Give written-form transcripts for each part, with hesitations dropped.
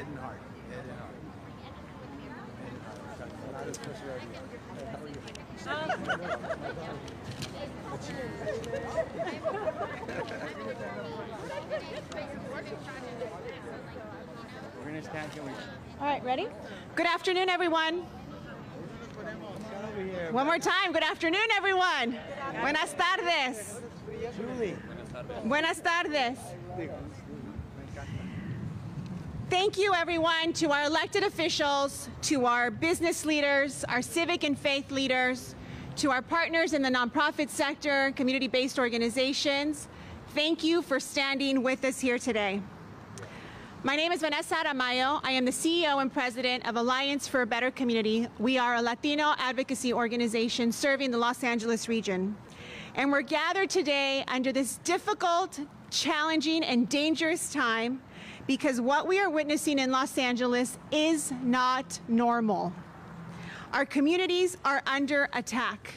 and heart. Head and heart. Head and heart. A lot of pressure already. How are you? We're going to stand here. All right, ready? Good afternoon, everyone. One more time. Good afternoon, everyone. Buenas tardes. Julie. Buenas tardes. Thank you, everyone, to our elected officials, to our business leaders, our civic and faith leaders, to our partners in the nonprofit sector, community-based organizations. Thank you for standing with us here today. My name is Vanessa Aramayo. I am the CEO and president of Alliance for a Better Community. We are a Latino advocacy organization serving the Los Angeles region. And we're gathered today under this difficult, challenging, and dangerous time because what we are witnessing in Los Angeles is not normal. Our communities are under attack.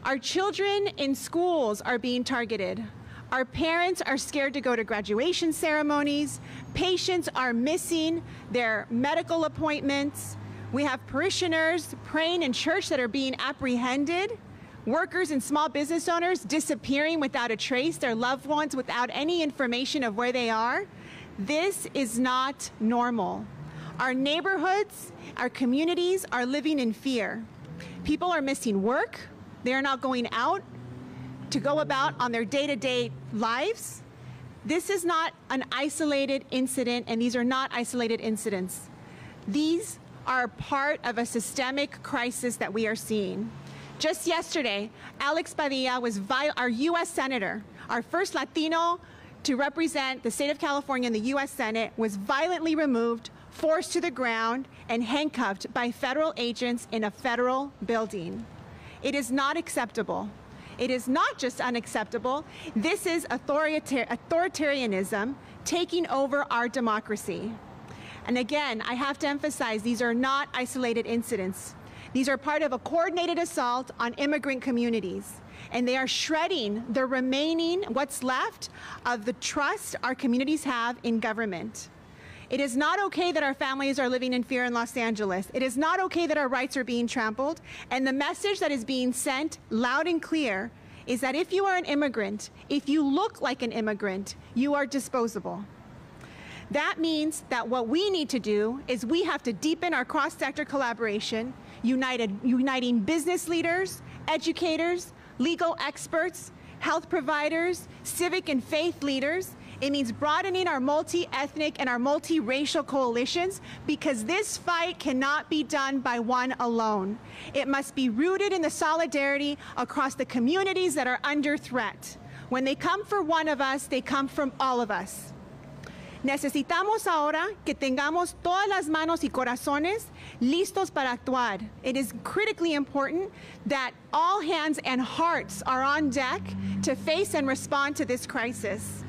Our children in schools are being targeted. Our parents are scared to go to graduation ceremonies. Patients are missing their medical appointments. We have parishioners praying in church that are being apprehended. Workers and small business owners disappearing without a trace, their loved ones without any information of where they are. This is not normal. Our neighborhoods, our communities are living in fear. People are missing work. They are not going out to go about on their day-to-day lives. This is not an isolated incident, and these are not isolated incidents. These are part of a systemic crisis that we are seeing. Just yesterday, Alex Padilla was our U.S. Senator, our first Latino to represent the state of California in the U.S. Senate, was violently removed, forced to the ground, and handcuffed by federal agents in a federal building. It is not acceptable. It is not just unacceptable. This is authoritarianism taking over our democracy. And again, I have to emphasize, these are not isolated incidents. These are part of a coordinated assault on immigrant communities. And they are shredding the remaining, what's left, of the trust our communities have in government. It is not okay that our families are living in fear in Los Angeles. It is not okay that our rights are being trampled. And the message that is being sent loud and clear is that if you are an immigrant, if you look like an immigrant, you are disposable. That means that what we need to do is we have to deepen our cross-sector collaboration, uniting business leaders, educators, legal experts, health providers, civic and faith leaders. It means broadening our multi-ethnic and our multi-racial coalitions because this fight cannot be done by one alone. It must be rooted in the solidarity across the communities that are under threat. When they come for one of us, they come from all of us. Necesitamos ahora que tengamos todas las manos y corazones listos para actuar. It is critically important that all hands and hearts are on deck to face and respond to this crisis.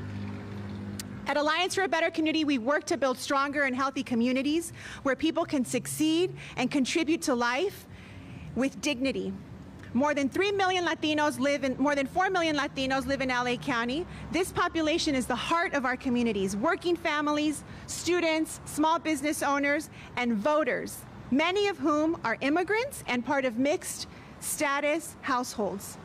At Alliance for a Better Community, we work to build stronger and healthy communities where people can succeed and contribute to life with dignity. More than 4 million Latinos live in LA County. This population is the heart of our communities, working families, students, small business owners, and voters, many of whom are immigrants and part of mixed status households.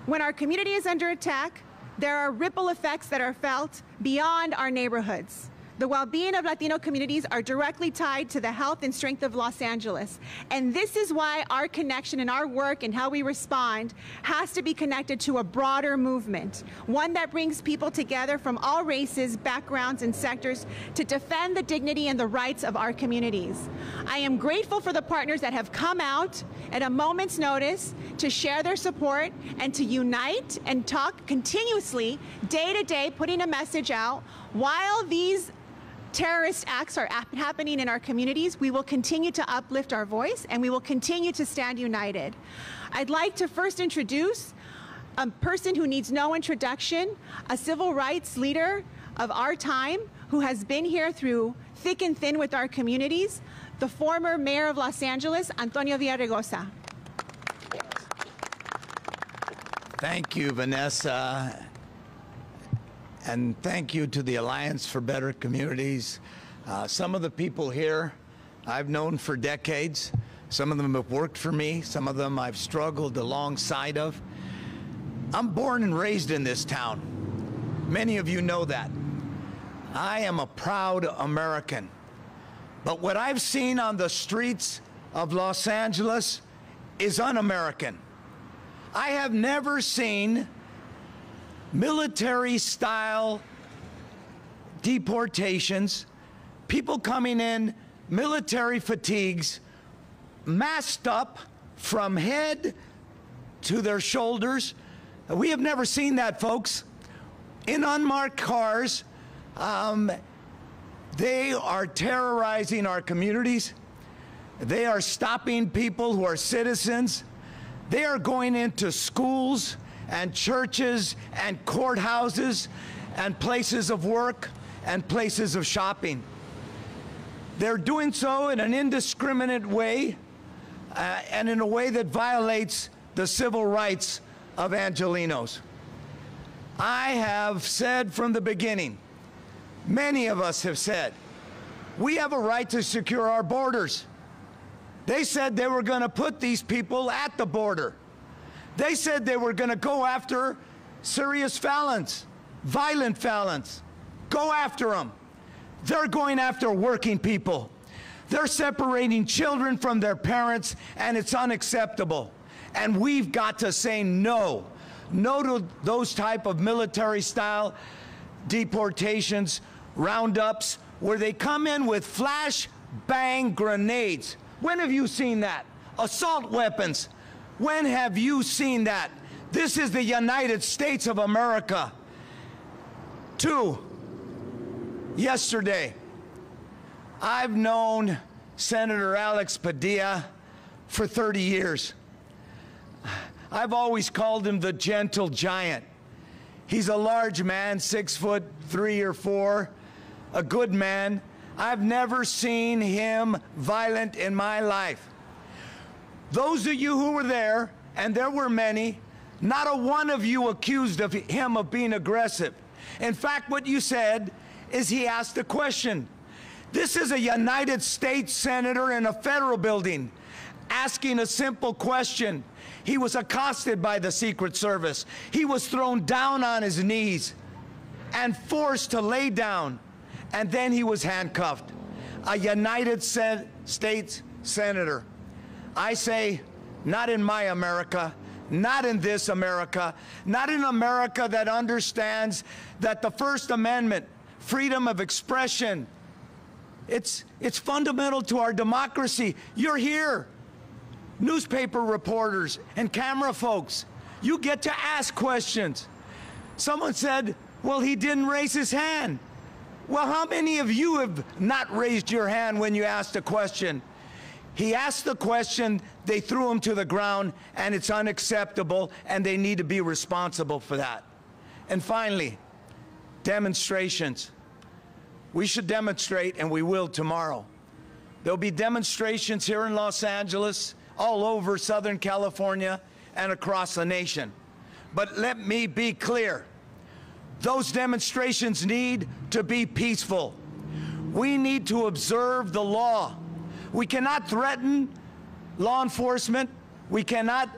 When our community is under attack, there are ripple effects that are felt beyond our neighborhoods. The well-being of Latino communities are directly tied to the health and strength of Los Angeles. And this is why our connection and our work and how we respond has to be connected to a broader movement, one that brings people together from all races, backgrounds, and sectors to defend the dignity and the rights of our communities. I am grateful for the partners that have come out at a moment's notice to share their support and to unite and talk continuously, day to day, putting a message out. While these terrorist acts are happening in our communities, we will continue to uplift our voice and we will continue to stand united. I'd like to first introduce a person who needs no introduction, a civil rights leader of our time who has been here through thick and thin with our communities, the former mayor of Los Angeles, Antonio Villaraigosa. Thank you, Vanessa. And thank you to the Alliance for Better Communities. Some of the people here I've known for decades. Some of them have worked for me. Some of them I've struggled alongside of. I'm born and raised in this town. Many of you know that. I am a proud American. But what I've seen on the streets of Los Angeles is un-American. I have never seen military-style deportations, people coming in, military fatigues, masked up from head to their shoulders. We have never seen that, folks. In unmarked cars, they are terrorizing our communities. They are stopping people who are citizens. They are going into schools and churches and courthouses and places of work and places of shopping. They're doing so in an indiscriminate way and in a way that violates the civil rights of Angelenos. I have said from the beginning, many of us have said, we have a right to secure our borders. They said they were going to put these people at the border. They said they were going to go after serious felons, violent felons. Go after them. They're going after working people. They're separating children from their parents, and it's unacceptable. And we've got to say no. No to those type of military-style deportations, roundups, where they come in with flash-bang grenades. When have you seen that? Assault weapons. When have you seen that? This is the United States of America. 2, yesterday, I've known Senator Alex Padilla for 30 years. I've always called him the gentle giant. He's a large man, 6'3" or 4", a good man. I've never seen him violent in my life. Those of you who were there, and there were many, not a one of you accused of him of being aggressive. In fact, what you said is he asked a question. This is a United States senator in a federal building asking a simple question. He was accosted by the Secret Service. He was thrown down on his knees and forced to lay down, and then he was handcuffed. A United States senator. I say, not in my America, not in this America, not in America that understands that the First Amendment, freedom of expression, it's fundamental to our democracy. You're here, newspaper reporters and camera folks. You get to ask questions. Someone said, well, he didn't raise his hand. Well, how many of you have not raised your hand when you asked a question? He asked the question, they threw him to the ground, and it's unacceptable, and they need to be responsible for that. And finally, demonstrations. We should demonstrate, and we will tomorrow. There'll be demonstrations here in Los Angeles, all over Southern California, and across the nation. But let me be clear. Those demonstrations need to be peaceful. We need to observe the law. We cannot threaten law enforcement. We cannot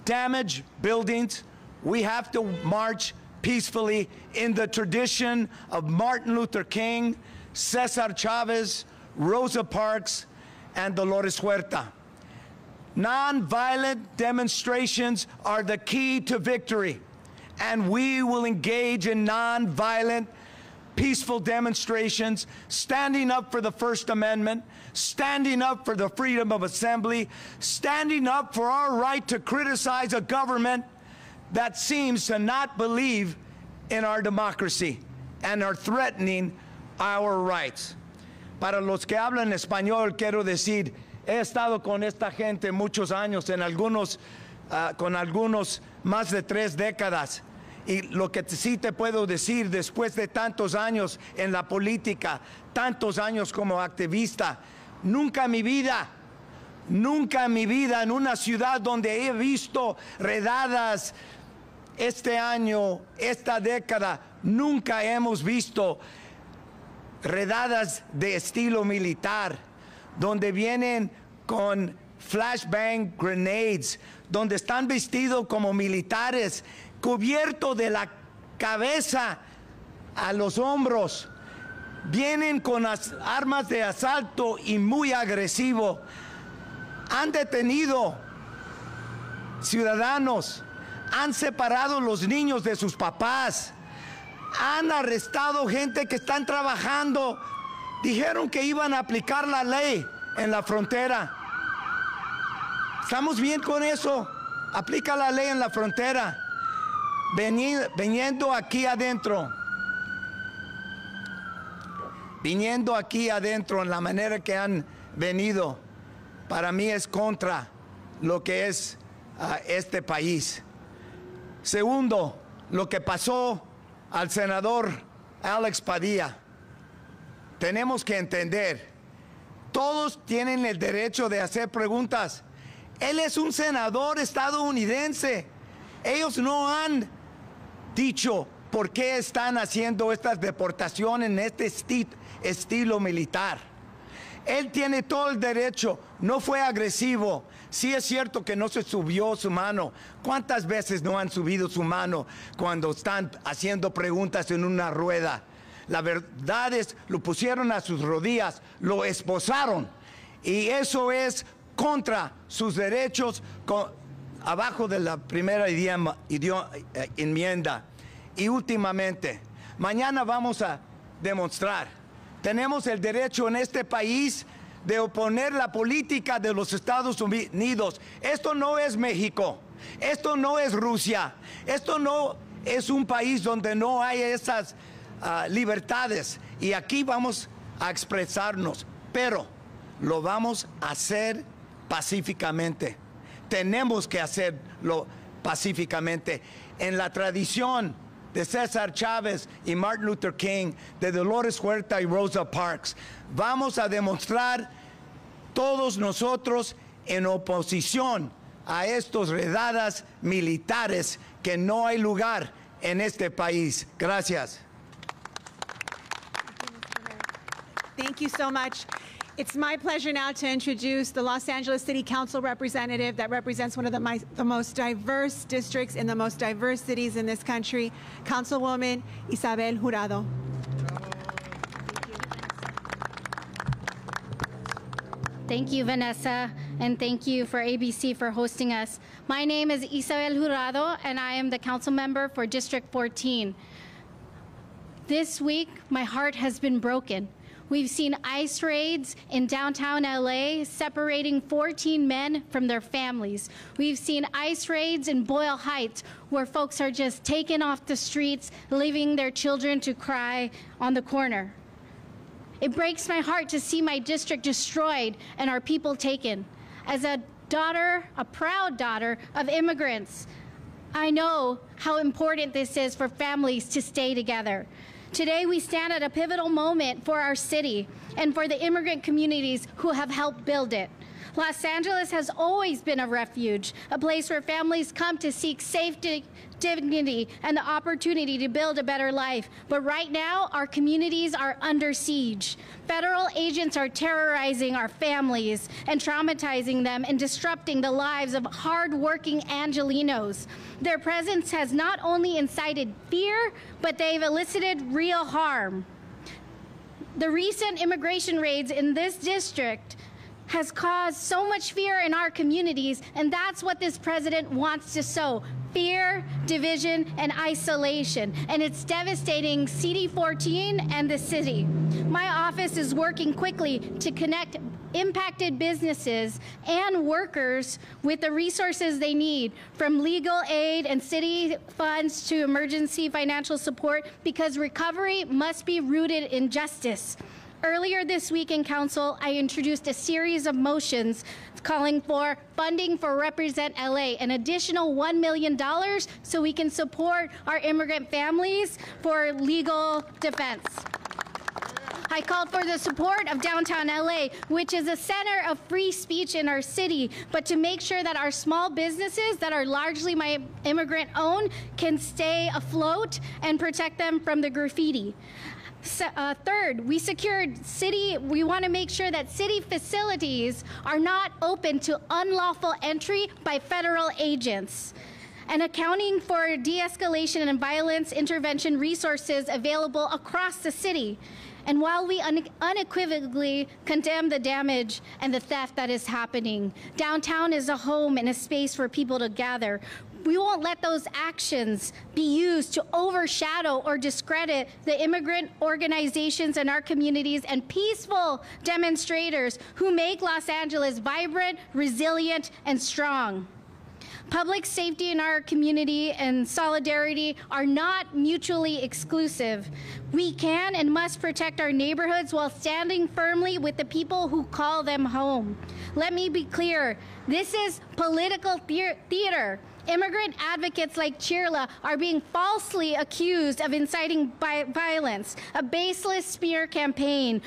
damage buildings. We have to march peacefully in the tradition of Martin Luther King, Cesar Chavez, Rosa Parks, and Dolores Huerta. Nonviolent demonstrations are the key to victory, and we will engage in nonviolent, peaceful demonstrations, standing up for the First Amendment, standing up for the freedom of assembly, standing up for our right to criticize a government that seems to not believe in our democracy and are threatening our rights. Para los que hablan español, quiero decir, he estado con esta gente muchos años, con algunos más de 3 décadas. Y lo que sí te puedo decir, después de tantos años en la política, tantos años como activista, nunca en mi vida, en una ciudad donde he visto redadas este año, esta década, nunca hemos visto redadas de estilo militar, donde vienen con flashbang grenades, donde están vestidos como militares, cubierto de la cabeza a los hombros. Vienen con armas de asalto y muy agresivo. Han detenido ciudadanos, han separado los niños de sus papás, han arrestado gente que están trabajando. Dijeron que iban a aplicar la ley en la frontera. ¿Estamos bien con eso? Aplica la ley en la frontera. Viniendo aquí adentro en la manera que han venido, para mí es contra lo que es este país. Segundo, lo que pasó al senador Alex Padilla. Tenemos que entender, todos tienen el derecho de hacer preguntas. Él es un senador estadounidense. Ellos no han dicho por qué están haciendo estas deportaciones en este estilo militar. Él tiene todo el derecho, no fue agresivo. Sí es cierto que no se subió su mano. ¿Cuántas veces no han subido su mano cuando están haciendo preguntas en una rueda? La verdad es, lo pusieron a sus rodillas, lo esposaron. Y eso es contra sus derechos, abajo de la primera enmienda. Y últimamente, mañana vamos a demostrar, tenemos el derecho en este país de oponer la política de los Estados Unidos. Esto no es México, esto no es Rusia, esto no es un país donde no hay esas libertades. Y aquí vamos a expresarnos, pero lo vamos a hacer pacíficamente. Tenemos que hacerlo pacíficamente. En la tradición de César Chávez y Martin Luther King, de Dolores Huerta y Rosa Parks, vamos a demostrar todos nosotros en oposición a estas redadas militares que no hay lugar en este país. Gracias. Thank you so much. It's my pleasure now to introduce the Los Angeles City Council representative that represents one of the most diverse districts in the most diverse cities in this country, Councilwoman Isabel Hurado. Thank you, Vanessa, and thank you for ABC for hosting us. My name is Isabel Hurado, and I am the council member for District 14. This week, my heart has been broken. We've seen ICE raids in downtown LA separating 14 men from their families. We've seen ICE raids in Boyle Heights where folks are just taken off the streets, leaving their children to cry on the corner. It breaks my heart to see my district destroyed and our people taken. As a daughter, a proud daughter of immigrants, I know how important this is for families to stay together. Today, we stand at a pivotal moment for our city and for the immigrant communities who have helped build it. Los Angeles has always been a refuge, a place where families come to seek safety, dignity, and the opportunity to build a better life. But right now, our communities are under siege. Federal agents are terrorizing our families and traumatizing them and disrupting the lives of hardworking Angelenos. Their presence has not only incited fear, but they've elicited real harm. The recent immigration raids in this district has caused so much fear in our communities, and that's what this president wants to sow: fear, division, and isolation. And it's devastating CD14 and the city. My office is working quickly to connect impacted businesses and workers with the resources they need, from legal aid and city funds to emergency financial support, because recovery must be rooted in justice. Earlier this week in Council, I introduced a series of motions calling for funding for Represent LA, an additional $1 million so we can support our immigrant families for legal defense. I called for the support of downtown LA, which is a center of free speech in our city, but to make sure that our small businesses that are largely my immigrant owned can stay afloat and protect them from the graffiti. Third, we want to make sure that city facilities are not open to unlawful entry by federal agents, and accounting for de-escalation and violence intervention resources available across the city. And while we unequivocally condemn the damage and the theft that is happening, downtown is a home and a space for people to gather. We won't let those actions be used to overshadow or discredit the immigrant organizations in our communities and peaceful demonstrators who make Los Angeles vibrant, resilient, and strong. Public safety in our community and solidarity are not mutually exclusive. We can and must protect our neighborhoods while standing firmly with the people who call them home. Let me be clear, this is political theater. Immigrant advocates like Chirla are being falsely accused of inciting violence, a baseless smear campaign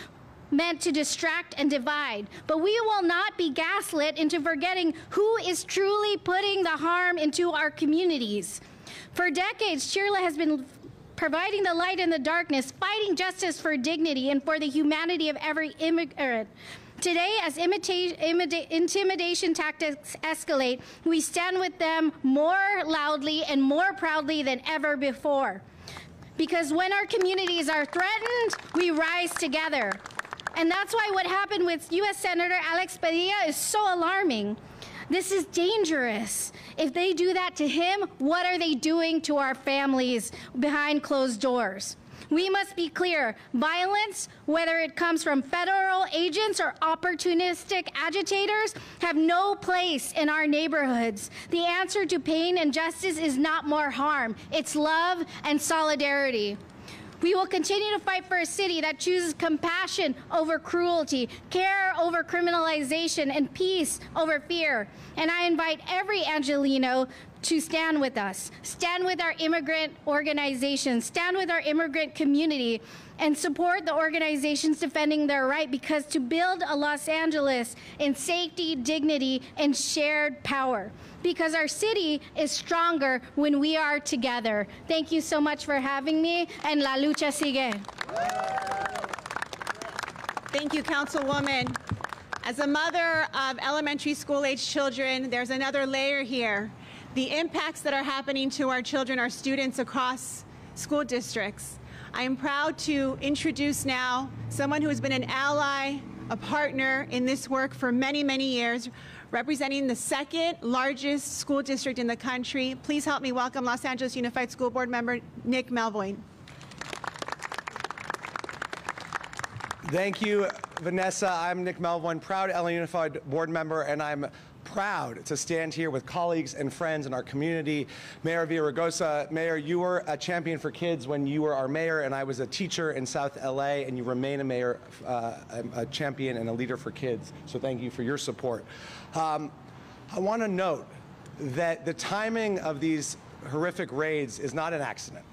meant to distract and divide. But we will not be gaslit into forgetting who is truly putting the harm into our communities. For decades, Chirla has been providing the light in the darkness, fighting justice for dignity and for the humanity of every immigrant. Today, as intimidation tactics escalate, we stand with them more loudly and more proudly than ever before. Because when our communities are threatened, we rise together. And that's why what happened with U.S. Senator Alex Padilla is so alarming. This is dangerous. If they do that to him, what are they doing to our families behind closed doors? We must be clear, violence, whether it comes from federal agents or opportunistic agitators, have no place in our neighborhoods. The answer to pain and justice is not more harm. It's love and solidarity. We will continue to fight for a city that chooses compassion over cruelty, care over criminalization, and peace over fear. And I invite every Angelino to stand with us, stand with our immigrant organizations, stand with our immigrant community, and support the organizations defending their right, because to build a Los Angeles in safety, dignity, and shared power. Because our city is stronger when we are together. Thank you so much for having me, and la lucha sigue. Thank you, Councilwoman. As a mother of elementary school-age children, there's another layer here. The impacts that are happening to our children, our students across school districts. I am proud to introduce now someone who has been an ally, a partner in this work for many, many years, representing the second largest school district in the country. Please help me welcome Los Angeles Unified School Board member Nick Melvin. Thank you, Vanessa. I'm Nick Melvin, proud LA Unified Board member, and I'm proud to stand here with colleagues and friends in our community. Mayor Vargasa, Mayor, you were a champion for kids when you were our mayor, and I was a teacher in South LA, and you remain a mayor, a champion and a leader for kids. So thank you for your support. I want to note that the timing of these horrific raids is not an accident.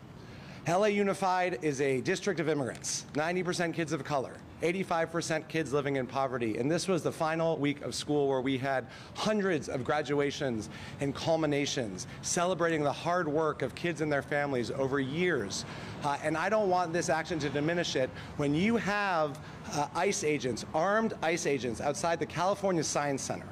LA Unified is a district of immigrants, 90% kids of color, 85% kids living in poverty. And this was the final week of school where we had hundreds of graduations and culminations celebrating the hard work of kids and their families over years. And I don't want this action to diminish it. When you have ICE agents, armed ICE agents outside the California Science Center,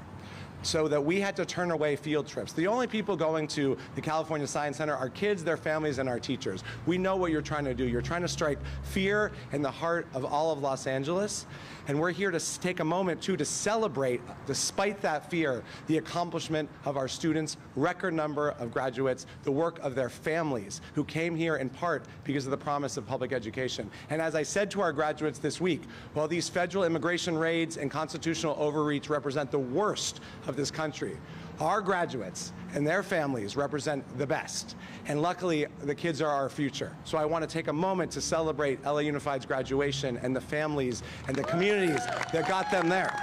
so that we had to turn away field trips. The only people going to the California Science Center are kids, their families, and our teachers. We know what you're trying to do. You're trying to strike fear in the heart of all of Los Angeles. And we're here to take a moment, too, to celebrate, despite that fear, the accomplishment of our students, record number of graduates, the work of their families who came here in part because of the promise of public education. And as I said to our graduates this week, while these federal immigration raids and constitutional overreach represent the worst of this country, our graduates and their families represent the best. And luckily, the kids are our future. So I want to take a moment to celebrate LA Unified's graduation and the families and the communities that got them there.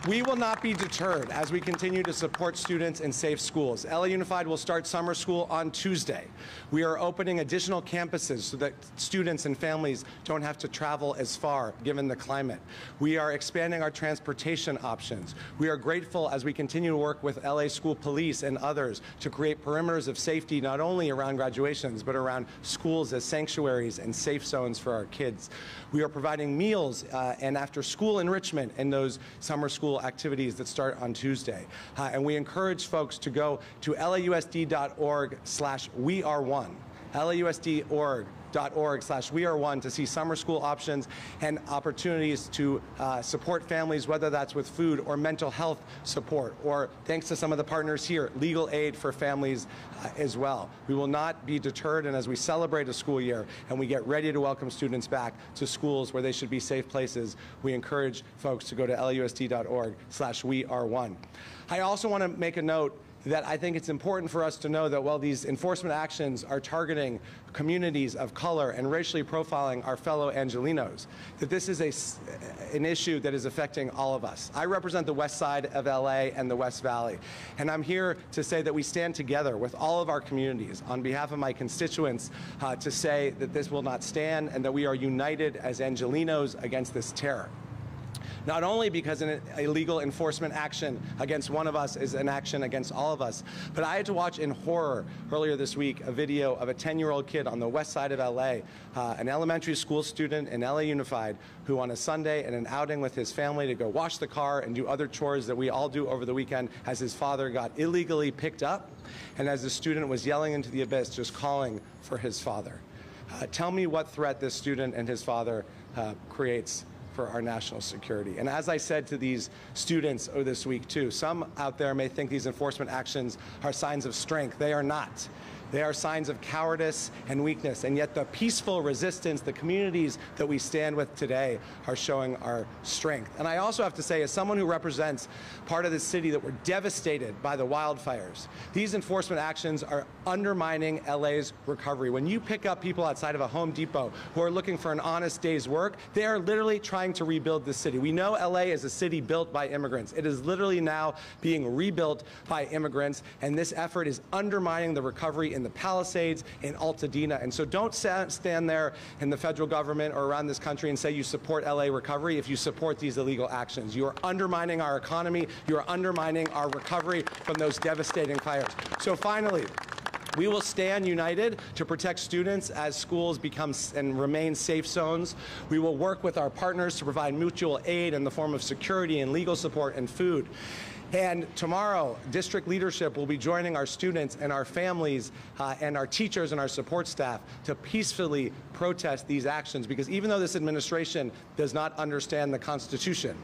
We will not be deterred as we continue to support students in safe schools. LA Unified will start summer school on Tuesday. We are opening additional campuses so that students and families don't have to travel as far given the climate. We are expanding our transportation options. We are grateful as we continue to work with LA School Police and others to create perimeters of safety not only around graduations but around schools as sanctuaries and safe zones for our kids. We are providing meals and after-school enrichment in those summer school activities that start on Tuesday. And we encourage folks to go to lausd.org/weare1, lausd.org/weare1 to see summer school options and opportunities to support families, whether that's with food or mental health support, or thanks to some of the partners here, legal aid for families as well. We will not be deterred, and as we celebrate a school year and we get ready to welcome students back to schools where they should be safe places, we encourage folks to go to lausd.org/weare1. I also want to make a note that I think it's important for us to know that while these enforcement actions are targeting communities of color and racially profiling our fellow Angelenos, that this is an issue that is affecting all of us. I represent the west side of LA and the West Valley, and I'm here to say that we stand together with all of our communities on behalf of my constituents to say that this will not stand and that we are united as Angelenos against this terror. Not only because an illegal enforcement action against one of us is an action against all of us, but I had to watch in horror earlier this week a video of a 10-year-old kid on the west side of LA, an elementary school student in LA Unified, who on a Sunday in an outing with his family to go wash the car and do other chores that we all do over the weekend, as his father got illegally picked up, and as the student was yelling into the abyss, just calling for his father. Tell me what threat this student and his father creates for our national security. And as I said to these students this week too, some out there may think these enforcement actions are signs of strength. They are not. They are signs of cowardice and weakness, and yet the peaceful resistance, the communities that we stand with today are showing our strength. And I also have to say, as someone who represents part of the city that were devastated by the wildfires, these enforcement actions are undermining LA's recovery. When you pick up people outside of a Home Depot who are looking for an honest day's work, they are literally trying to rebuild the city. We know LA is a city built by immigrants. It is literally now being rebuilt by immigrants, and this effort is undermining the recovery in the Palisades, in Altadena. And so don't stand there in the federal government or around this country and say you support LA recovery if you support these illegal actions. You are undermining our economy. You are undermining our recovery from those devastating fires. So finally, we will stand united to protect students as schools become and remain safe zones. We will work with our partners to provide mutual aid in the form of security and legal support and food. And tomorrow, district leadership will be joining our students and our families and our teachers and our support staff to peacefully protest these actions, because even though this administration does not understand the Constitution,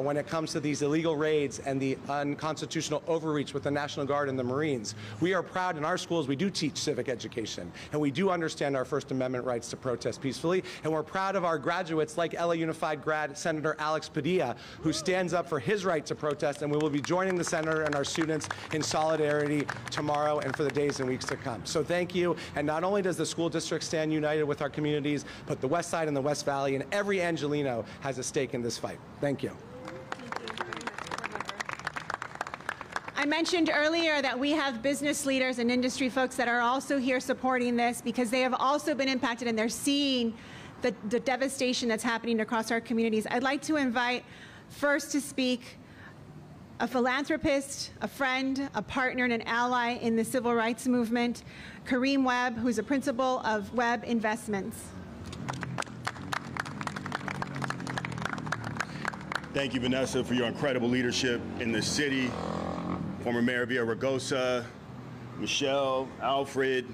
when it comes to these illegal raids and the unconstitutional overreach with the National Guard and the Marines, we are proud in our schools we do teach civic education, and we do understand our First Amendment rights to protest peacefully, and we're proud of our graduates like LA Unified grad Senator Alex Padilla, who stands up for his right to protest, and we will be joining the senator and our students in solidarity tomorrow and for the days and weeks to come. So thank you, and not only does the school district stand united with our communities, but the West Side and the West Valley and every Angeleno has a stake in this fight. Thank you. I mentioned earlier that we have business leaders and industry folks that are also here supporting this because they have also been impacted and they're seeing the devastation that's happening across our communities. I'd like to invite first to speak a philanthropist, a friend, a partner, and an ally in the civil rights movement, Kareem Webb, who's a principal of Webb Investments. Thank you, Vanessa, for your incredible leadership in the city. Former Mayor Vargasa, Michelle, Alfred,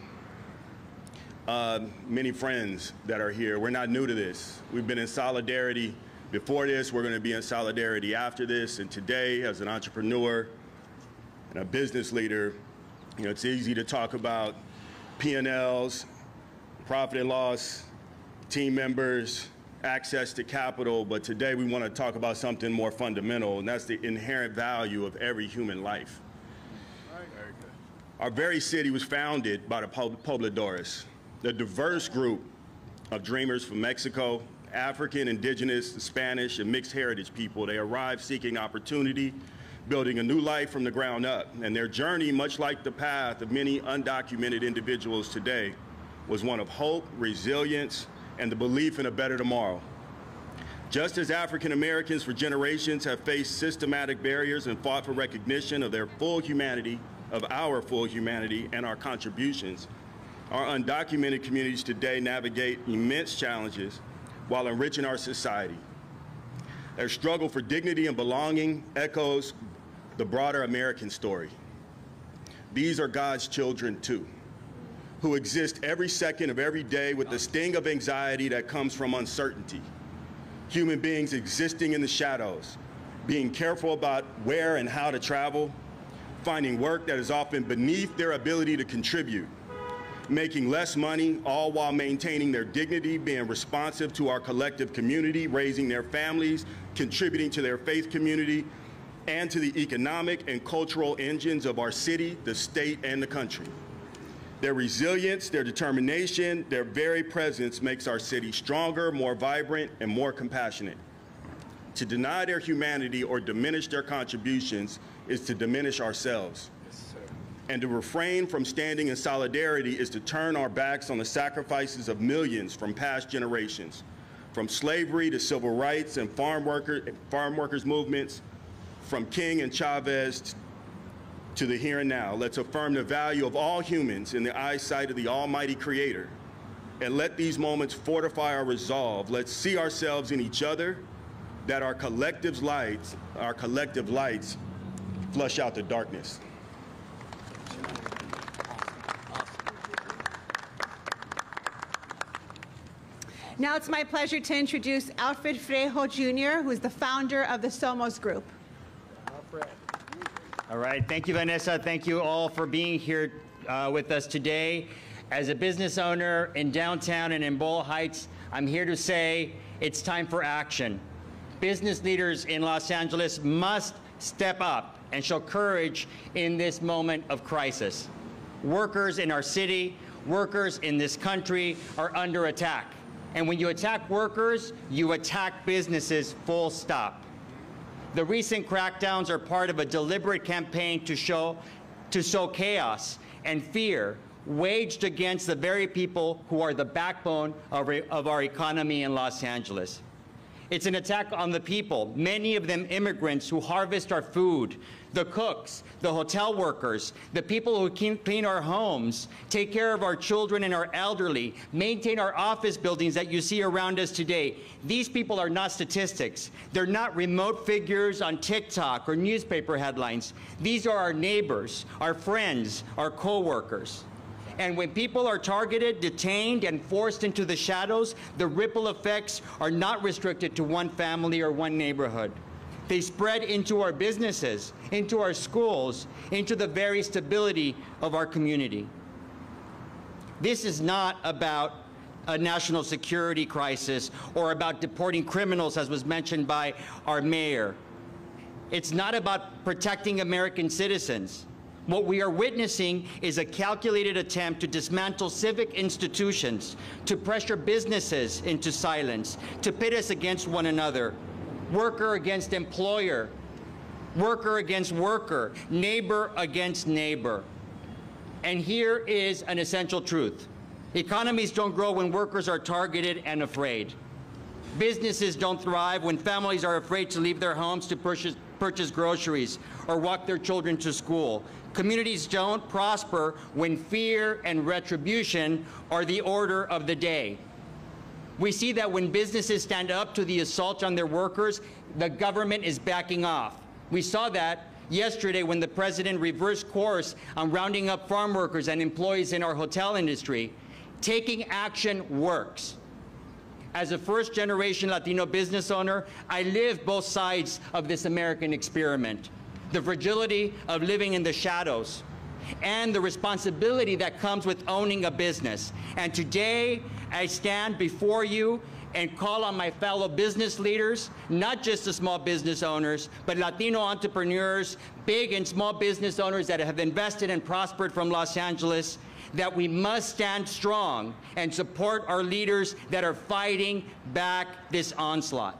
many friends that are here. We're not new to this. We've been in solidarity before this. We're going to be in solidarity after this. And today, as an entrepreneur and a business leader, you know, it's easy to talk about P&Ls, profit and loss, team members, access to capital, but today we want to talk about something more fundamental, and that's the inherent value of every human life. Our very city was founded by the Pobladores, the diverse group of dreamers from Mexico, African, indigenous, Spanish, and mixed heritage people. They arrived seeking opportunity, building a new life from the ground up. And their journey, much like the path of many undocumented individuals today, was one of hope, resilience, and the belief in a better tomorrow. Just as African Americans for generations have faced systematic barriers and fought for recognition of their full humanity, of our full humanity and our contributions, our undocumented communities today navigate immense challenges while enriching our society. Their struggle for dignity and belonging echoes the broader American story. These are God's children too, who exist every second of every day with the sting of anxiety that comes from uncertainty. Human beings existing in the shadows, being careful about where and how to travel, finding work that is often beneath their ability to contribute, making less money, all while maintaining their dignity, being responsive to our collective community, raising their families, contributing to their faith community, and to the economic and cultural engines of our city, the state, and the country. Their resilience, their determination, their very presence makes our city stronger, more vibrant, and more compassionate. To deny their humanity or diminish their contributions is to diminish ourselves. And to refrain from standing in solidarity is to turn our backs on the sacrifices of millions from past generations, from slavery to civil rights and farm workers movements, from King and Chavez to the here and now. Let's affirm the value of all humans in the eyesight of the Almighty Creator. And let these moments fortify our resolve. Let's see ourselves in each other, that our collective lights flush out the darkness. Now it's my pleasure to introduce Alfred Fjo Jr., who is the founder of the Somos Group. All right, thank you, Vanessa. Thank you all for being here with us today. As a business owner in downtown and in Boyle Heights, I'm here to say it's time for action. Business leaders in Los Angeles must step up and show courage in this moment of crisis. Workers in our city, workers in this country are under attack. And when you attack workers, you attack businesses, full stop. The recent crackdowns are part of a deliberate campaign to sow chaos and fear waged against the very people who are the backbone of our economy in Los Angeles. It's an attack on the people, many of them immigrants who harvest our food, the cooks, the hotel workers, the people who clean our homes, take care of our children and our elderly, maintain our office buildings that you see around us today. These people are not statistics. They're not remote figures on TikTok or newspaper headlines. These are our neighbors, our friends, our co-workers. And when people are targeted, detained, and forced into the shadows, the ripple effects are not restricted to one family or one neighborhood. They spread into our businesses, into our schools, into the very stability of our community. This is not about a national security crisis or about deporting criminals, as was mentioned by our mayor. It's not about protecting American citizens. What we are witnessing is a calculated attempt to dismantle civic institutions, to pressure businesses into silence, to pit us against one another, worker against employer, worker against worker, neighbor against neighbor. And here is an essential truth. Economies don't grow when workers are targeted and afraid. Businesses don't thrive when families are afraid to leave their homes to purchase groceries or walk their children to school. Communities don't prosper when fear and retribution are the order of the day. We see that when businesses stand up to the assault on their workers, the government is backing off. We saw that yesterday when the president reversed course on rounding up farm workers and employees in our hotel industry. Taking action works. As a first-generation Latino business owner, I live both sides of this American experiment. The fragility of living in the shadows and the responsibility that comes with owning a business. And today, I stand before you and call on my fellow business leaders, not just the small business owners, but Latino entrepreneurs, big and small business owners that have invested and prospered from Los Angeles, that we must stand strong and support our leaders that are fighting back this onslaught.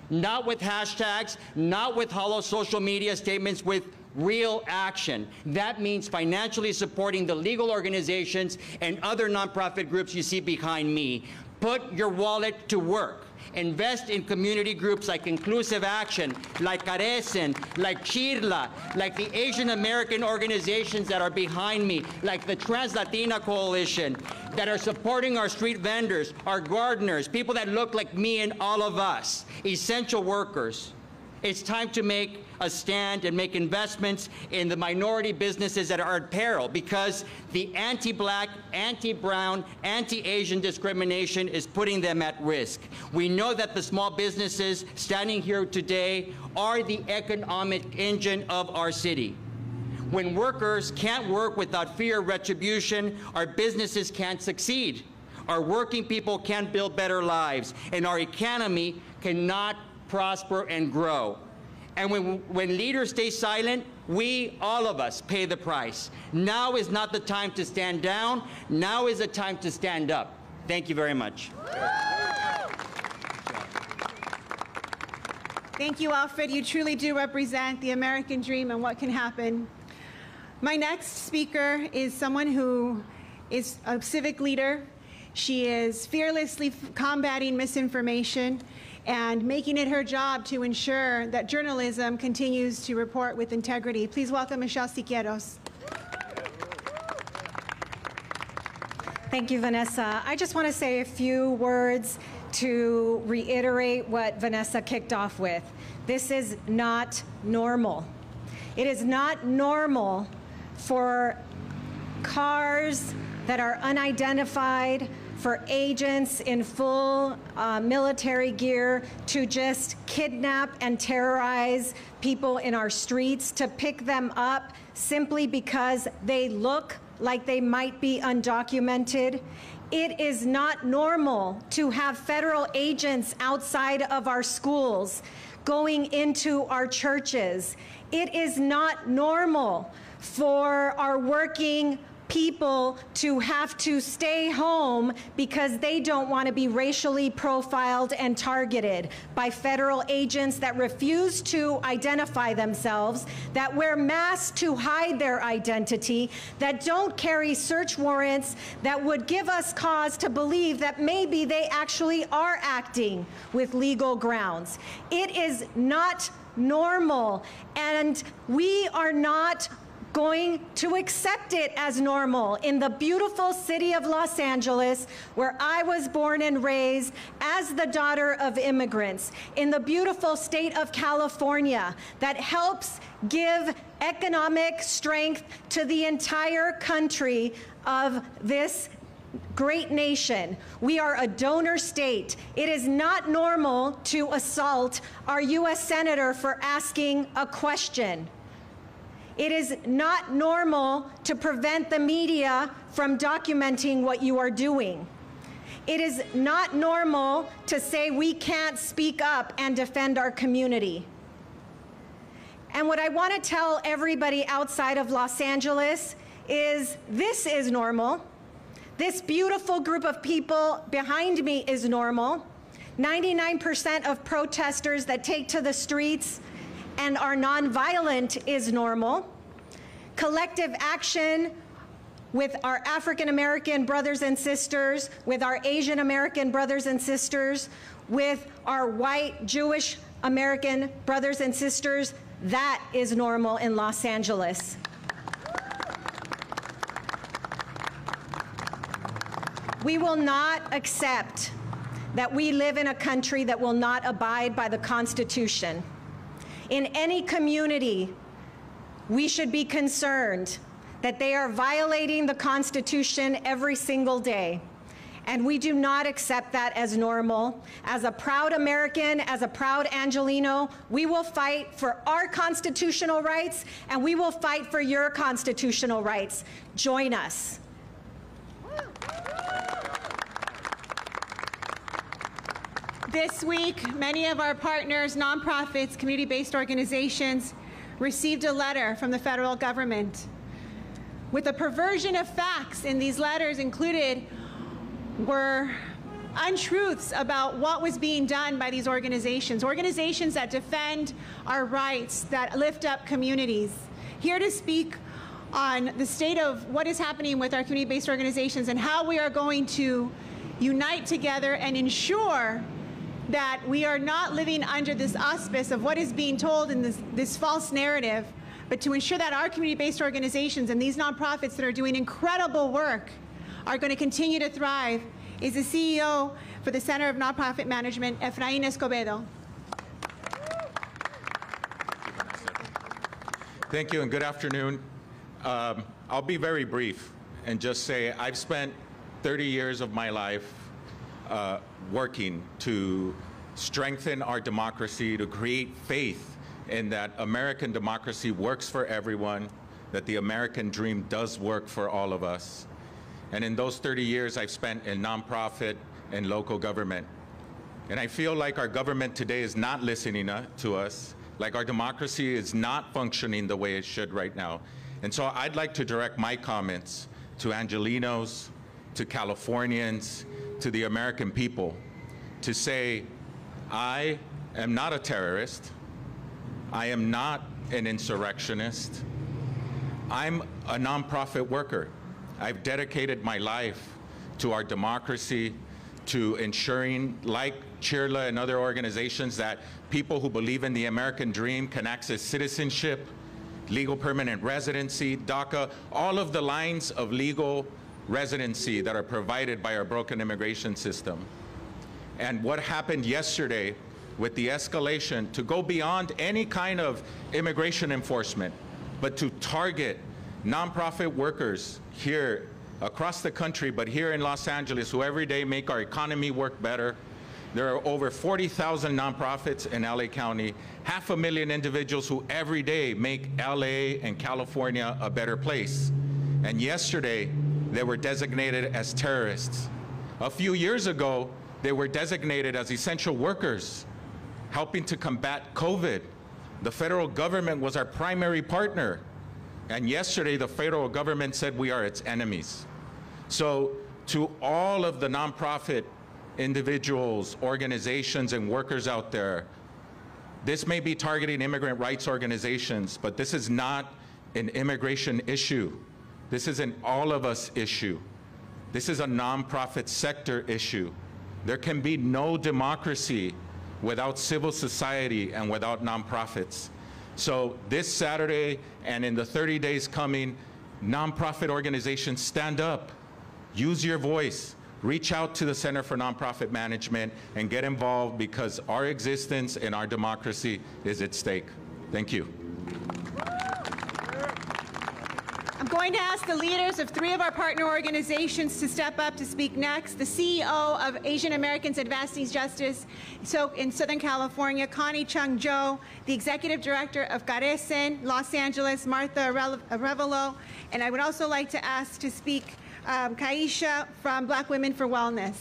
Not with hashtags, not with hollow social media statements, with real action. That means financially supporting the legal organizations and other nonprofit groups you see behind me. Put your wallet to work. Invest in community groups like Inclusive Action, like Carecen, like Chirla, like the Asian American organizations that are behind me, like the Trans Latina Coalition, that are supporting our street vendors, our gardeners, people that look like me and all of us, essential workers. It's time to make a stand and make investments in the minority businesses that are at peril, because the anti-black, anti-brown, anti-Asian discrimination is putting them at risk. We know that the small businesses standing here today are the economic engine of our city. When workers can't work without fear of retribution, our businesses can't succeed. Our working people can't build better lives, and our economy cannot prosper and grow. And when leaders stay silent, we, all of us, pay the price. Now is not the time to stand down. Now is the time to stand up. Thank you very much. Thank you, Alfred. You truly do represent the American dream and what can happen. My next speaker is someone who is a civic leader. She is fearlessly combating misinformation and making it her job to ensure that journalism continues to report with integrity. Please welcome Michelle Siqueiros. Thank you, Vanessa. I just want to say a few words to reiterate what Vanessa kicked off with. This is not normal. It is not normal for cars that are unidentified, for agents in full military gear to just kidnap and terrorize people in our streets, to pick them up simply because they look like they might be undocumented. It is not normal to have federal agents outside of our schools going into our churches. It is not normal for our working people to have to stay home because they don't want to be racially profiled and targeted by federal agents that refuse to identify themselves, that wear masks to hide their identity, that don't carry search warrants that would give us cause to believe that maybe they actually are acting with legal grounds. It is not normal, and we are not going to accept it as normal. In the beautiful city of Los Angeles, where I was born and raised as the daughter of immigrants, in the beautiful state of California that helps give economic strength to the entire country of this great nation. We are a donor state. It is not normal to assault our U.S. Senator for asking a question. It is not normal to prevent the media from documenting what you are doing. It is not normal to say we can't speak up and defend our community. And what I want to tell everybody outside of Los Angeles is this is normal. This beautiful group of people behind me is normal. 99% of protesters that take to the streets and are nonviolent is normal. Collective action with our African American brothers and sisters, with our Asian American brothers and sisters, with our white Jewish American brothers and sisters, that is normal in Los Angeles. We will not accept that we live in a country that will not abide by the Constitution. In any community, we should be concerned that they are violating the Constitution every single day. And we do not accept that as normal. As a proud American, as a proud Angelino, we will fight for our constitutional rights, and we will fight for your constitutional rights. Join us. This week, many of our partners, nonprofits, community-based organizations, received a letter from the federal government. With a perversion of facts in these letters included were untruths about what was being done by these organizations that defend our rights, that lift up communities. Here to speak on the state of what is happening with our community-based organizations and how we are going to unite together and ensure that we are not living under this auspice of what is being told in this false narrative, but to ensure that our community-based organizations and these nonprofits that are doing incredible work are going to continue to thrive, is the CEO for the Center of Nonprofit Management, Efrain Escobedo. Thank you and good afternoon. I'll be very brief and just say I've spent 30 years of my life working to strengthen our democracy, to create faith in that American democracy works for everyone, that the American dream does work for all of us. And in those 30 years I've spent in nonprofit and local government. And I feel like our government today is not listening to us, like our democracy is not functioning the way it should right now. And so I'd like to direct my comments to Angelenos, to Californians, to the American people, to say, I am not a terrorist. I am not an insurrectionist. I'm a nonprofit worker. I've dedicated my life to our democracy, to ensuring, like CHIRLA and other organizations, that people who believe in the American dream can access citizenship, legal permanent residency, DACA, all of the lines of legal residency that are provided by our broken immigration system. And what happened yesterday with the escalation to go beyond any kind of immigration enforcement, but to target nonprofit workers here across the country, but here in Los Angeles, who every day make our economy work better. There are over 40,000 nonprofits in LA County, 500,000 individuals who every day make LA and California a better place. And yesterday, they were designated as terrorists. A few years ago, they were designated as essential workers, helping to combat COVID. The federal government was our primary partner. And yesterday, the federal government said we are its enemies. So to all of the nonprofit individuals, organizations, and workers out there, this may be targeting immigrant rights organizations, but this is not an immigration issue. This is an all of us issue. This is a nonprofit sector issue. There can be no democracy without civil society and without nonprofits. So this Saturday and in the 30 days coming, nonprofit organizations, stand up, use your voice, reach out to the Center for Nonprofit Management and get involved, because our existence and our democracy is at stake. Thank you. I'm going to ask the leaders of 3 of our partner organizations to step up to speak next. The CEO of Asian Americans Advancing Justice in Southern California, Connie Chung, the Executive Director of Caresen, Los Angeles, Marta Revalo, and I would also like to ask to speak Kaisha from Black Women for Wellness.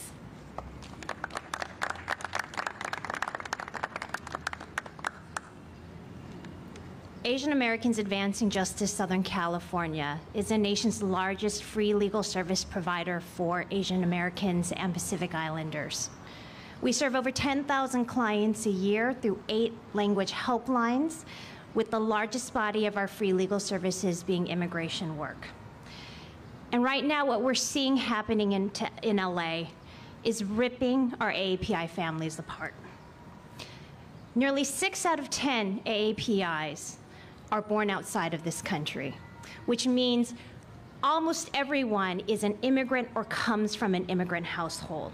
Asian Americans Advancing Justice Southern California is the nation's largest free legal service provider for Asian Americans and Pacific Islanders. We serve over 10,000 clients a year through 8 language helplines, with the largest body of our free legal services being immigration work. And right now, what we're seeing happening in LA is ripping our AAPI families apart. Nearly 6 out of 10 AAPIs are born outside of this country, which means almost everyone is an immigrant or comes from an immigrant household.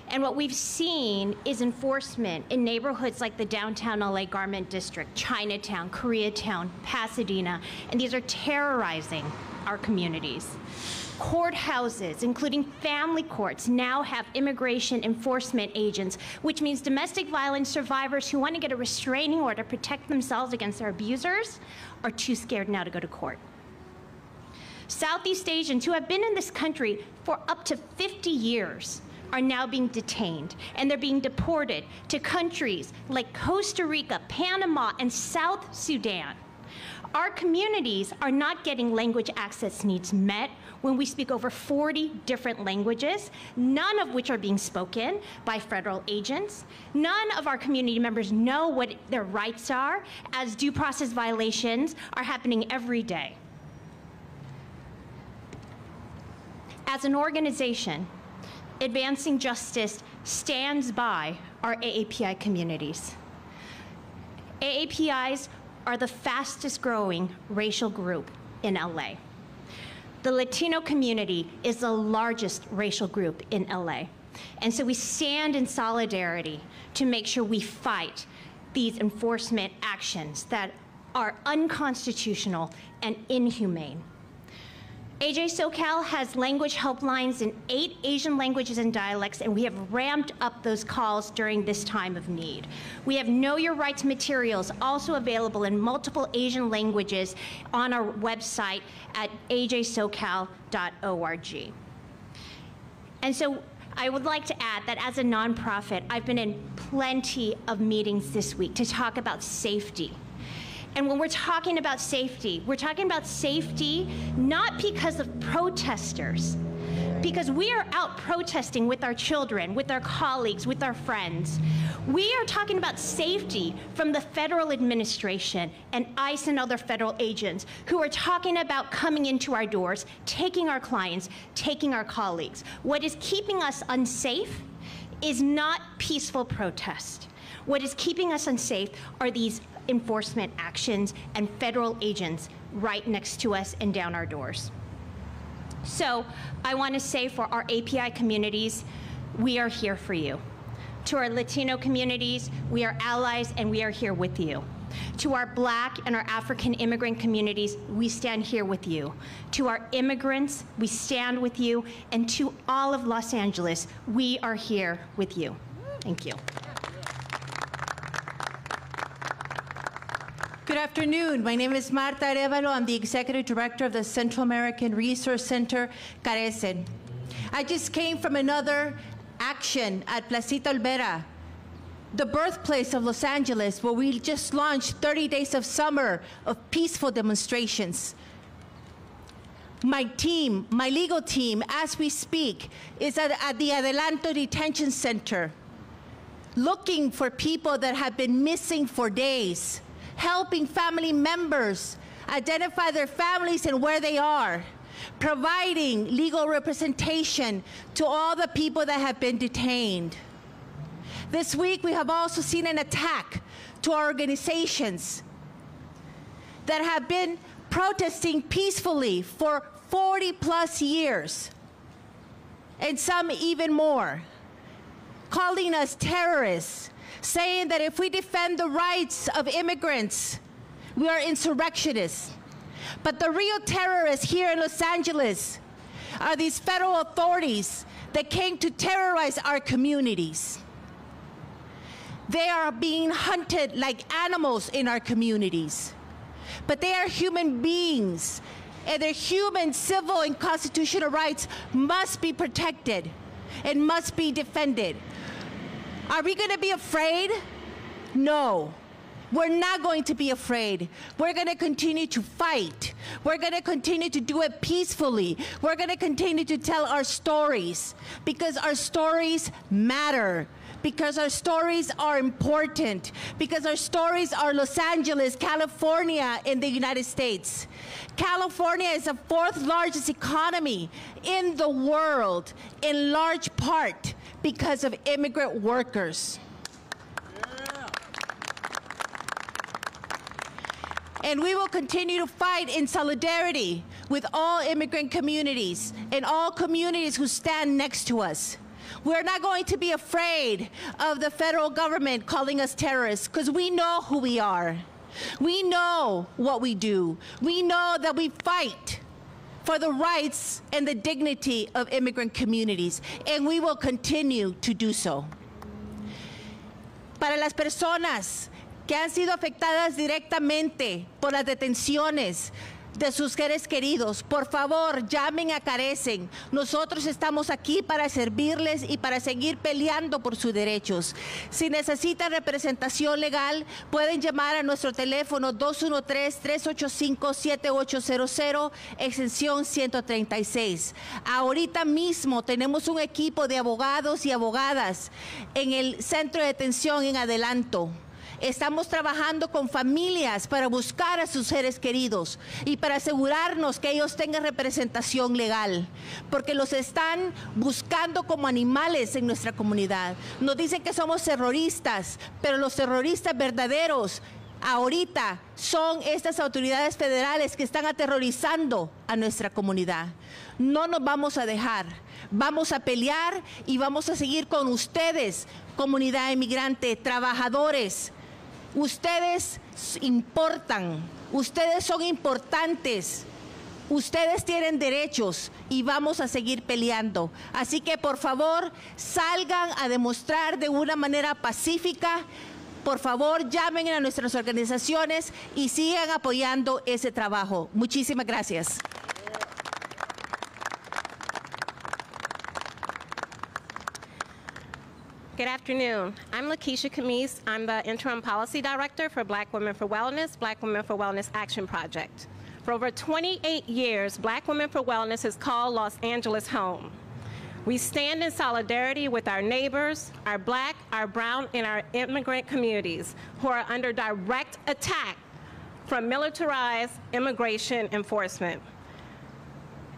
And what we've seen is enforcement in neighborhoods like the downtown LA Garment District, Chinatown, Koreatown, Pasadena, and these are terrorizing our communities. Courthouses, including family courts, now have immigration enforcement agents, which means domestic violence survivors who want to get a restraining order to protect themselves against their abusers are too scared now to go to court. Southeast Asians who have been in this country for up to 50 years are now being detained, and they're being deported to countries like Costa Rica, Panama, and South Sudan. Our communities are not getting language access needs met when we speak over 40 different languages, none of which are being spoken by federal agents. None of our community members know what their rights are, as due process violations are happening every day. As an organization, Advancing Justice stands by our AAPI communities. AAPIs are the fastest growing racial group in LA. The Latino community is the largest racial group in LA. And so we stand in solidarity to make sure we fight these enforcement actions that are unconstitutional and inhumane. AJ SoCal has language helplines in 8 Asian languages and dialects, and we have ramped up those calls during this time of need. We have Know Your Rights materials also available in multiple Asian languages on our website at ajsocal.org. And so I would like to add that as a nonprofit, I've been in plenty of meetings this week to talk about safety. And when we're talking about safety, we're talking about safety not because of protesters, because we are out protesting with our children, with our colleagues, with our friends. We are talking about safety from the federal administration and ICE and other federal agents who are talking about coming into our doors, taking our clients, taking our colleagues. What is keeping us unsafe is not peaceful protest. What is keeping us unsafe are these enforcement actions and federal agents right next to us and down our doors. So I want to say for our API communities, we are here for you. To our Latino communities, we are allies and we are here with you. To our Black and our African immigrant communities, we stand here with you. To our immigrants, we stand with you. And to all of Los Angeles, we are here with you. Thank you. Good afternoon. My name is Marta Revalo. I'm the Executive Director of the Central American Resource Center, Carecen. I just came from another action at Placita Olvera, the birthplace of Los Angeles, where we just launched 30 Days of Summer of peaceful demonstrations. My team, my legal team, as we speak, is at the Adelanto Detention Center, looking for people that have been missing for days, helping family members identify their families and where they are, providing legal representation to all the people that have been detained. This week, we have also seen an attack to our organizations that have been protesting peacefully for 40+ years, and some even more, calling us terrorists, saying that if we defend the rights of immigrants, we are insurrectionists. But the real terrorists here in Los Angeles are these federal authorities that came to terrorize our communities. They are being hunted like animals in our communities. But they are human beings, and their human, civil, and constitutional rights must be protected and must be defended. Are we going to be afraid? No. We're not going to be afraid. We're going to continue to fight. We're going to continue to do it peacefully. We're going to continue to tell our stories, because our stories matter, because our stories are important, because our stories are Los Angeles, California, in the United States. California is the 4th largest economy in the world, in large part because of immigrant workers. And we will continue to fight in solidarity with all immigrant communities and all communities who stand next to us. We're not going to be afraid of the federal government calling us terrorists, because we know who we are. We know what we do. We know that we fight for the rights and the dignity of immigrant communities, and we will continue to do so. Para las personas que han sido afectadas directamente por las detenciones de sus seres queridos, por favor, llamen a Carecen. Nosotros estamos aquí para servirles y para seguir peleando por sus derechos. Si necesitan representación legal, pueden llamar a nuestro teléfono 213-385-7800, extensión 136. Ahorita mismo tenemos un equipo de abogados y abogadas en el centro de detención en Adelanto. Estamos trabajando con familias para buscar a sus seres queridos y para asegurarnos que ellos tengan representación legal, porque los están buscando como animales en nuestra comunidad. Nos dicen que somos terroristas, pero los terroristas verdaderos ahorita son estas autoridades federales que están aterrorizando a nuestra comunidad. No nos vamos a dejar. Vamos a pelear y vamos a seguir con ustedes, comunidad inmigrante, trabajadores. Ustedes importan, ustedes son importantes, ustedes tienen derechos y vamos a seguir peleando. Así que por favor salgan a demostrar de una manera pacífica. Por favor llamen a nuestras organizaciones y sigan apoyando ese trabajo. Muchísimas gracias. Good afternoon. I'm Lisha Kamse. I'm the Interim Policy Director for Black Women for Wellness, Black Women for Wellness Action Project. For over 28 years, Black Women for Wellness has called Los Angeles home. We stand in solidarity with our neighbors, our Black, our brown, and our immigrant communities who are under direct attack from militarized immigration enforcement.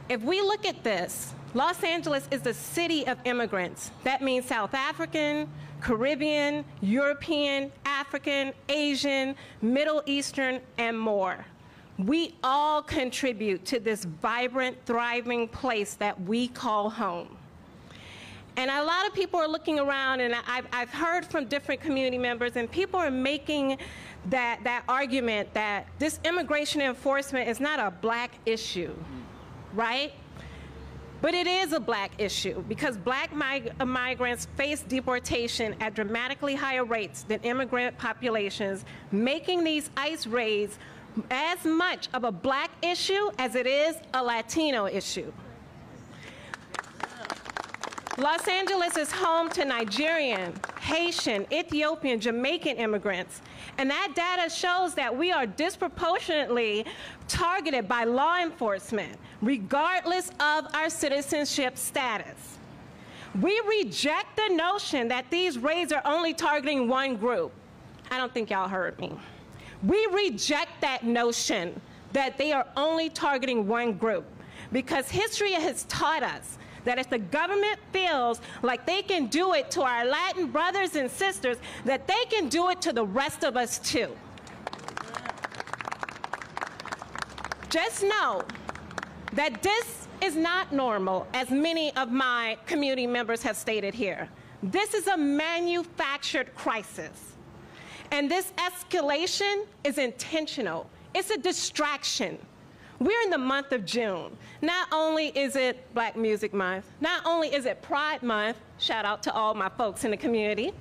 If we look at this, Los Angeles is the city of immigrants. That means South African, Caribbean, European, African, Asian, Middle Eastern, and more. We all contribute to this vibrant, thriving place that we call home. And a lot of people are looking around, and I've heard from different community members, and people are making that argument that this immigration enforcement is not a Black issue, right? But it is a Black issue because Black migrants face deportation at dramatically higher rates than immigrant populations, making these ICE raids as much of a Black issue as it is a Latino issue. Los Angeles is home to Nigerian, Haitian, Ethiopian, Jamaican immigrants, and that data shows that we are disproportionately targeted by law enforcement, regardless of our citizenship status. We reject the notion that these raids are only targeting one group. I don't think y'all heard me. We reject that notion that they are only targeting one group because history has taught us that if the government feels like they can do it to our Latin brothers and sisters, that they can do it to the rest of us too. Just know that this is not normal, as many of my community members have stated here. This is a manufactured crisis. And this escalation is intentional. It's a distraction. We're in the month of June. Not only is it Black Music Month, not only is it Pride Month, shout out to all my folks in the community,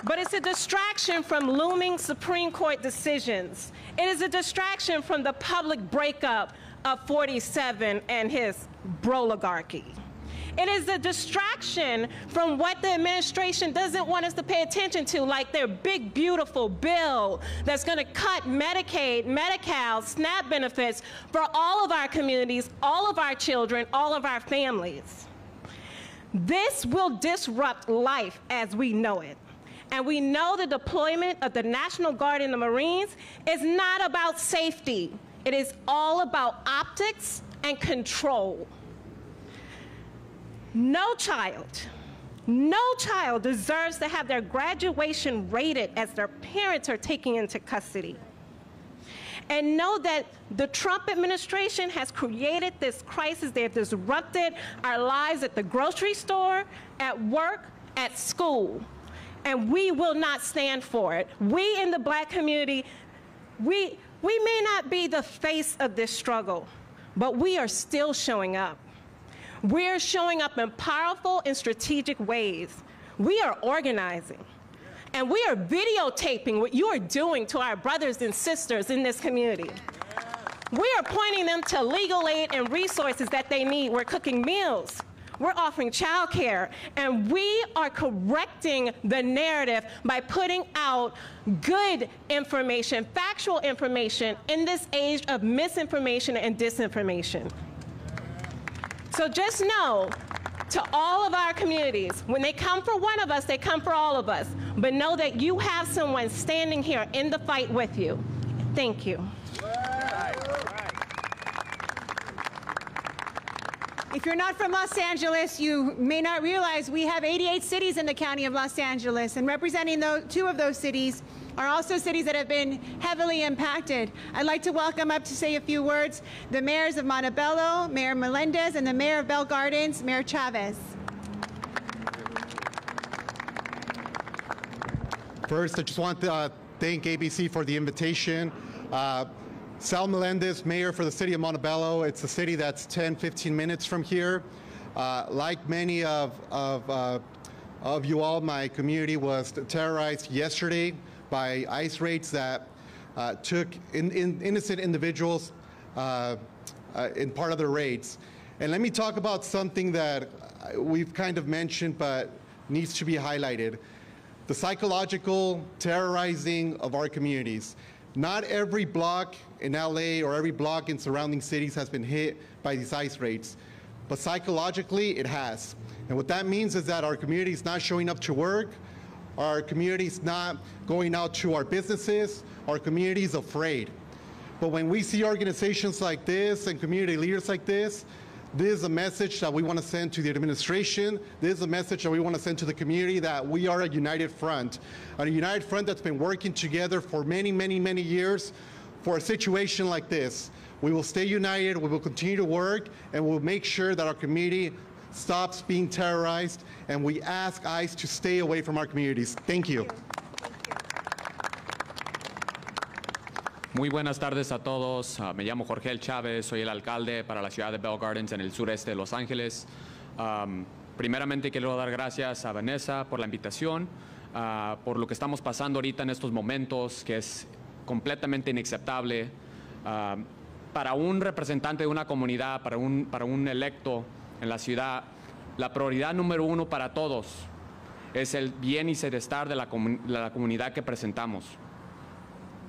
but it's a distraction from looming Supreme Court decisions. It is a distraction from the public breakup of 47 and his broligarchy. It is a distraction from what the administration doesn't want us to pay attention to, like their big, beautiful bill that's going to cut Medicaid, Medi-Cal, SNAP benefits for all of our communities, all of our children, all of our families. This will disrupt life as we know it. And we know the deployment of the National Guard and the Marines is not about safety. It is all about optics and control. No child deserves to have their graduation rated as their parents are taken into custody. And know that the Trump administration has created this crisis. They have disrupted our lives at the grocery store, at work, at school. And we will not stand for it. We in the Black community, we may not be the face of this struggle, but we are still showing up. We're showing up in powerful and strategic ways. We are organizing. And we are videotaping what you are doing to our brothers and sisters in this community. We are pointing them to legal aid and resources that they need. We're cooking meals. We're offering childcare, and we are correcting the narrative by putting out good information, factual information in this age of misinformation and disinformation. So just know, to all of our communities, when they come for one of us, they come for all of us. But know that you have someone standing here in the fight with you. Thank you. If you're not from Los Angeles, you may not realize we have 88 cities in the county of Los Angeles, and representing two of those cities are also cities that have been heavily impacted. I'd like to welcome up to say a few words the mayors of Montebello, Mayor Melendez, and the mayor of Bell Gardens, Mayor Chavez. First, I just want to thank ABC for the invitation. Sal Melendez, mayor for the city of Montebello. It's a city that's 10, 15 minutes from here. Like many of you all, my community was terrorized yesterday by ICE raids that took innocent individuals in part of the raids. And let me talk about something that we've kind of mentioned but needs to be highlighted. The psychological terrorizing of our communities. Not every block in LA or every block in surrounding cities has been hit by these ICE raids, but psychologically it has. And what that means is that our community is not showing up to work, our community is not going out to our businesses, our community is afraid. But when we see organizations like this and community leaders like this is a message that we want to send to the administration. This is a message that we want to send to the community that we are a united front that's been working together for many, many, many years for a situation like this. We will stay united, we will continue to work, and we'll make sure that our community stops being terrorized, and we ask ICE to stay away from our communities. Thank you. Muy buenas tardes a todos. Me llamo Jorge El Chávez, soy el alcalde para la ciudad de Bell Gardens en el sureste de Los Ángeles. Primeramente quiero dar gracias a Vanessa por la invitación, por lo que estamos pasando ahorita en estos momentos, que es completamente inaceptable. Para un representante de una comunidad, para un electo en la ciudad, la prioridad número uno para todos es el bien y bienestar de la comunidad que presentamos.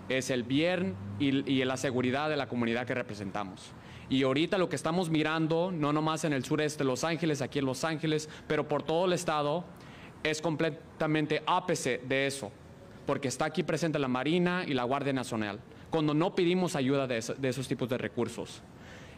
Es el bien y la seguridad de la comunidad que representamos. Y ahorita lo que estamos mirando, no nomás en el sureste de Los Ángeles, aquí en Los Ángeles, pero por todo el estado, es completamente opposite de eso, porque está aquí presente la Marina y la Guardia Nacional, cuando no pedimos ayuda de esos tipos de recursos.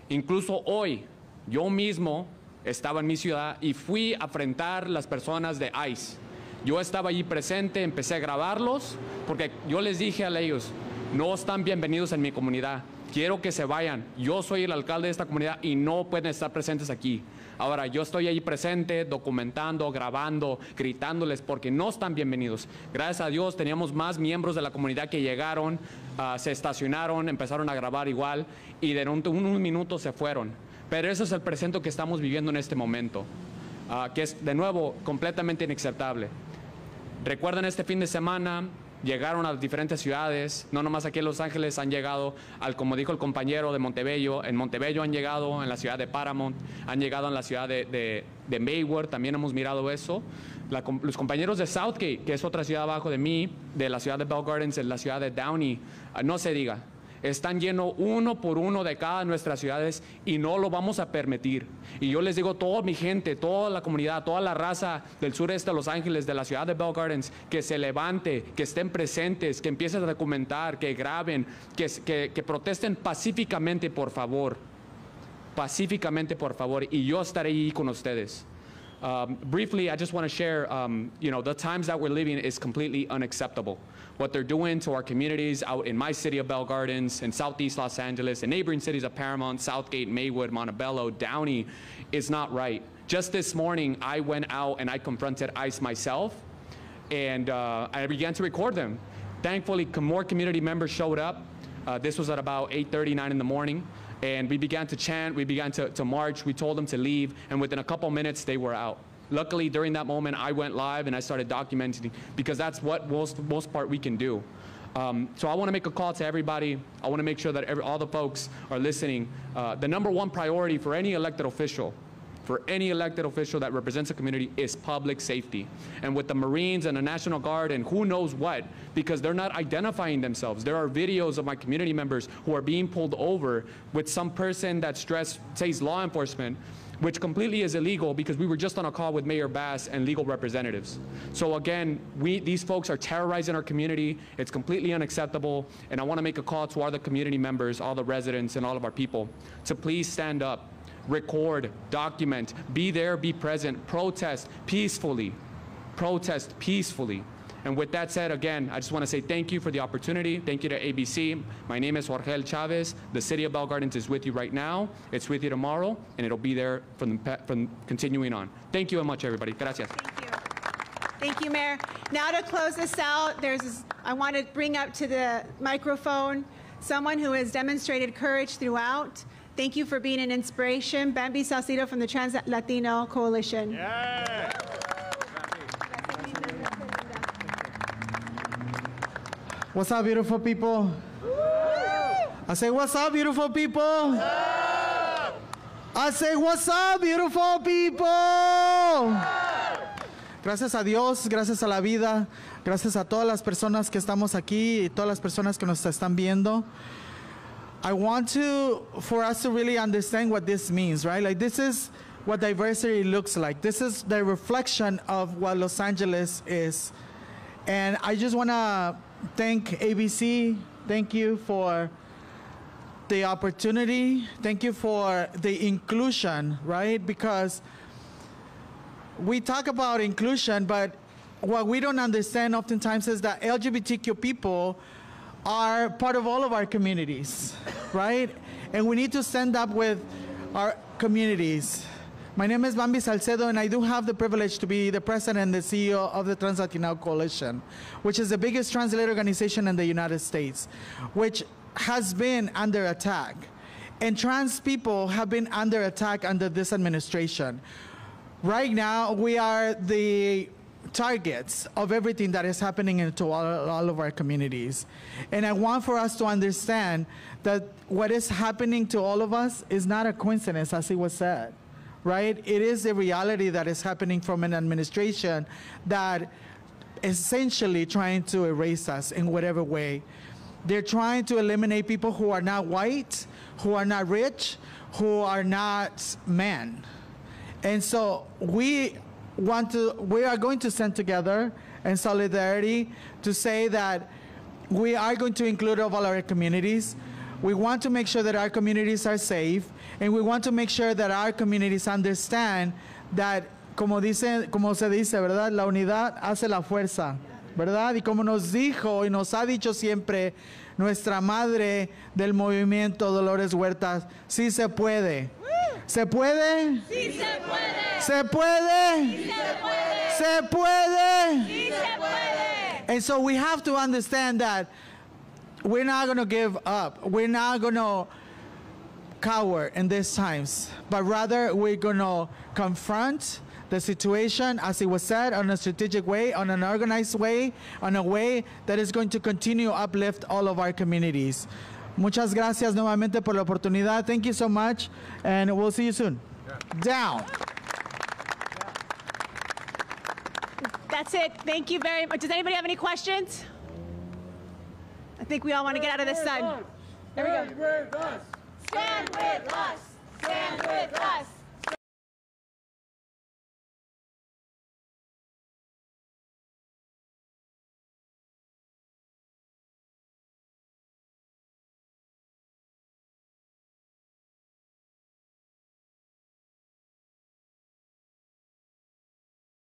Incluso hoy, yo mismo estaba en mi ciudad y fui a enfrentar las personas de ICE. Yo estaba allí presente, empecé a grabarlos, porque yo les dije a ellos, no están bienvenidos en mi comunidad, quiero que se vayan, yo soy el alcalde de esta comunidad y no pueden estar presentes aquí. Ahora, yo estoy allí presente, documentando, grabando, gritándoles, porque no están bienvenidos. Gracias a Dios teníamos más miembros de la comunidad que llegaron, se estacionaron, empezaron a grabar igual, y de un minuto se fueron. Pero ese es el presente que estamos viviendo en este momento, que es, de nuevo, completamente inaceptable. Recuerden, este fin de semana llegaron a diferentes ciudades, no nomás aquí en Los Ángeles, han llegado, como dijo el compañero, de Montebello. En Montebello han llegado, en la ciudad de Paramount, han llegado en la ciudad de Maywood, también hemos mirado eso. Los compañeros de Southgate, que es otra ciudad abajo de mí, de la ciudad de Bell Gardens, en la ciudad de Downey, no se diga. Están llenos uno por uno de cada de nuestras ciudades y no lo vamos a permitir. Y yo les digo, toda mi gente, toda la comunidad, toda la raza del sureste de Los Ángeles, de la ciudad de Bell Gardens, que se levante, que estén presentes, que empiecen a documentar, que graben, que protesten pacíficamente, por favor. Pacíficamente, por favor. Y yo estaré ahí con ustedes. Briefly, I just want to share, the times that we're living is completely unacceptable. What they're doing to our communities out in my city of Bell Gardens, in Southeast Los Angeles, in neighboring cities of Paramount, Southgate, Maywood, Montebello, Downey, is not right. Just this morning, I went out and I confronted ICE myself, and I began to record them. Thankfully, more community members showed up. This was at about 8:30, 9 in the morning. And we began to chant, we began to march, we told them to leave, and within a couple minutes, they were out. Luckily, during that moment, I went live and I started documenting, because that's what most part we can do. So I want to make a call to everybody. I want to make sure that all the folks are listening. The number one priority for any elected official that represents a community is public safety. And with the Marines and the National Guard and who knows what, because they're not identifying themselves. There are videos of my community members who are being pulled over with some person that says law enforcement, which completely is illegal because we were just on a call with Mayor Bass and legal representatives. So again, these folks are terrorizing our community. It's completely unacceptable. And I want to make a call to all the community members, all the residents, and all of our people to please stand up, record, document, be there, be present, protest peacefully. Protest peacefully. And with that said, again, I just want to say thank you for the opportunity. Thank you to ABC. My name is Jorge Chavez. The City of Bell Gardens is with you right now. It's with you tomorrow, and it'll be there from continuing on. Thank you very much, everybody. Gracias. Thank you. Thank you, Mayor. Now to close this out, I want to bring up to the microphone someone who has demonstrated courage throughout. Thank you for being an inspiration. Bambi Saledto from the Latino Coalition. Yeah. What's up, beautiful people? I say, what's up, beautiful people? I say, what's up, beautiful people? Gracias a Dios, gracias a la vida, gracias a todas las personas que estamos aquí y todas las personas que nos están viendo. I want for us to really understand what this means, right? Like, this is what diversity looks like. This is the reflection of what Los Angeles is. And I just want to thank ABC. Thank you for the opportunity. Thank you for the inclusion, right? Because we talk about inclusion, but what we don't understand oftentimes is that LGBTQ people are part of all of our communities, right? And we need to stand up with our communities. My name is Bambi Saledto, and I do have the privilege to be the president and the CEO of the Latino Coalition, which is the biggest translator organization in the United States, which has been under attack. And trans people have been under attack under this administration. Right now, we are the targets of everything that is happening into all of our communities. And I want for us to understand that what is happening to all of us is not a coincidence, as it was said, right? It is a reality that is happening from an administration that essentially trying to erase us in whatever way. They're trying to eliminate people who are not white, who are not rich, who are not men. And so we are going to stand together in solidarity to say that we are going to include all our communities. We want to make sure that our communities are safe, and we want to make sure that our communities understand that, como se dice, ¿verdad? La unidad hace la fuerza, ¿verdad? Y como nos dijo y nos ha dicho siempre nuestra madre del movimiento, Dolores Huertas, sí se puede. ¿Se puede? Sí se puede. ¿Se puede? Sí se puede. ¿Se puede? Sí se puede. And so we have to understand that we're not going to give up. We're not going to cower in these times, but rather we're going to confront the situation, as it was said, on a strategic way, on an organized way, on a way that is going to continue to uplift all of our communities. Muchas gracias nuevamente por la oportunidad. Thank you so much, and we'll see you soon. Down. That's it. Thank you very much. Does anybody have any questions? I think we all want to get out of the sun. There we go. Stand with us.